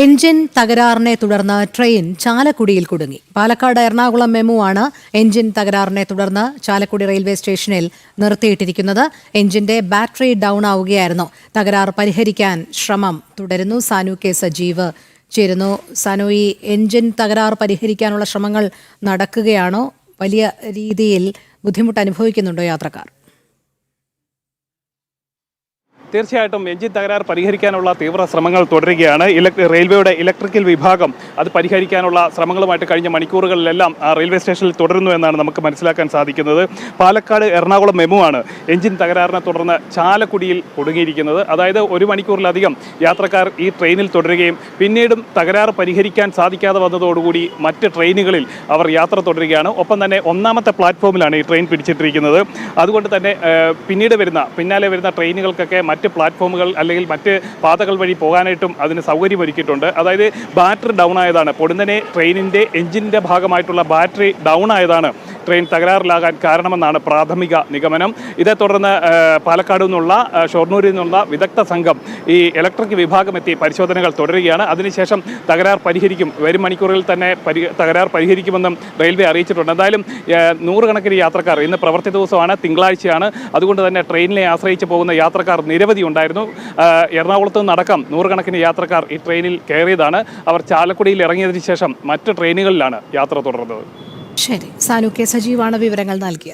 Engine തകരാറിനെ തുടർന്ന് train ചാലക്കുടിയിൽ കുടുങ്ങി. പാലക്കാട് എറണാകുളം മെമു ആണ് എഞ്ചിൻ തകരാറിനെ തുടർന്ന് ചാലക്കുടി റെയിൽവേ സ്റ്റേഷനിൽ നിർത്തിയിട്ടിരിക്കുന്നത്. എഞ്ചിന്റെ ബാറ്ററി ഡൗൺ ആവുകയായിരുന്നു. തകരാർ പരിഹരിക്കാൻ ശ്രമം തുടരുന്നു. സാനു കെ സജീവ് ചേരുന്നു. സാനു, ഈ എഞ്ചിൻ തകരാർ പരിഹരിക്കാനുള്ള ശ്രമങ്ങൾ നടക്കുകയാണോ? വലിയ രീതിയിൽ ബുദ്ധിമുട്ട് അനുഭവിക്കുന്നുണ്ടോ യാത്രക്കാർ? തീർച്ചയായിട്ടും എഞ്ചിൻ തകരാർ പരിഹരിക്കാനുള്ള തീവ്ര ശ്രമങ്ങൾ തുടരുകയാണ്. റെയിൽവേയുടെ ഇലക്ട്രിക്കൽ വിഭാഗം അത് പരിഹരിക്കാനുള്ള ശ്രമങ്ങളുമായിട്ട് കഴിഞ്ഞ മണിക്കൂറുകളിലെല്ലാം റെയിൽവേ സ്റ്റേഷനിൽ തുടരുന്നു എന്നാണ് നമുക്ക് മനസ്സിലാക്കാൻ സാധിക്കുന്നത്. പാലക്കാട് എറണാകുളം മെമു ആണ് എഞ്ചിൻ തകരാറിനെ തുടർന്ന് ചാലക്കുടിയിൽ കുടുങ്ങിയിരിക്കുന്നത്. അതായത് 1 മണിക്കൂറിലധികം യാത്രക്കാർ ഈ ട്രെയിനിൽ തുടരുകയും പിന്നീടും തകരാർ പരിഹരിക്കാൻ സാധിക്കാതെ വന്നതോടുകൂടി മറ്റ് ട്രെയിനുകളിൽ അവർ യാത്ര തുടരുകയാണ്. ഒപ്പം തന്നെ 1ാമത്തെ പ്ലാറ്റ്ഫോമിലാണ് ഈ ട്രെയിൻ പിടിച്ചിട്ടിരിക്കുന്നത്. അതുകൊണ്ട് തന്നെ പിന്നാലെ വരുന്ന ട്രെയിനുകൾക്കൊക്കെ മറ്റ് പ്ലാറ്റ്ഫോമുകൾ അല്ലെങ്കിൽ മറ്റ് പാതകൾ വഴി പോകാനായിട്ടും അതിന് സൗകര്യമൊരുക്കിയിട്ടുണ്ട്. അതായത് ബാറ്ററി ഡൗൺ ആയതാണ്, പൊടുന്നനെ ട്രെയിനിൻ്റെ എഞ്ചിൻ്റെ ഭാഗമായിട്ടുള്ള ബാറ്ററി ഡൗൺ ആയതാണ് ട്രെയിൻ തകരാറിലാകാൻ കാരണമെന്നാണ് പ്രാഥമിക നിഗമനം. ഇതേ തുടർന്ന് പാലക്കാട് നിന്നുള്ള ഷൊർണൂരിൽ നിന്നുള്ള വിദഗ്ധ സംഘം ഈ ഇലക്ട്രിക് വിഭാഗം എത്തി പരിശോധനകൾ തുടരുകയാണ്. അതിനുശേഷം തകരാർ പരിഹരിക്കും. വരും മണിക്കൂറുകളിൽ തന്നെ തകരാർ പരിഹരിക്കുമെന്നും റെയിൽവേ അറിയിച്ചിട്ടുണ്ട്. എന്തായാലും 100 കണക്കിന് യാത്രക്കാർ, ഇന്ന് പ്രവൃത്തി ദിവസമാണ്, തിങ്കളാഴ്ചയാണ്, അതുകൊണ്ട് തന്നെ ട്രെയിനിനെ ആശ്രയിച്ച് പോകുന്ന യാത്രക്കാർ നിരവധി ഉണ്ടായിരുന്നു. എറണാകുളത്ത് നിന്നടക്കം 100 കണക്കിന് യാത്രക്കാർ ഈ ട്രെയിനിൽ കയറിയതാണ്. അവർ ചാലക്കുടിയിൽ ഇറങ്ങിയതിനു ശേഷം മറ്റ് ട്രെയിനുകളിലാണ് യാത്ര തുടർന്നത്. ശരി, സാനു കെ സജീവാണ് വിവരങ്ങൾ നൽകിയത്.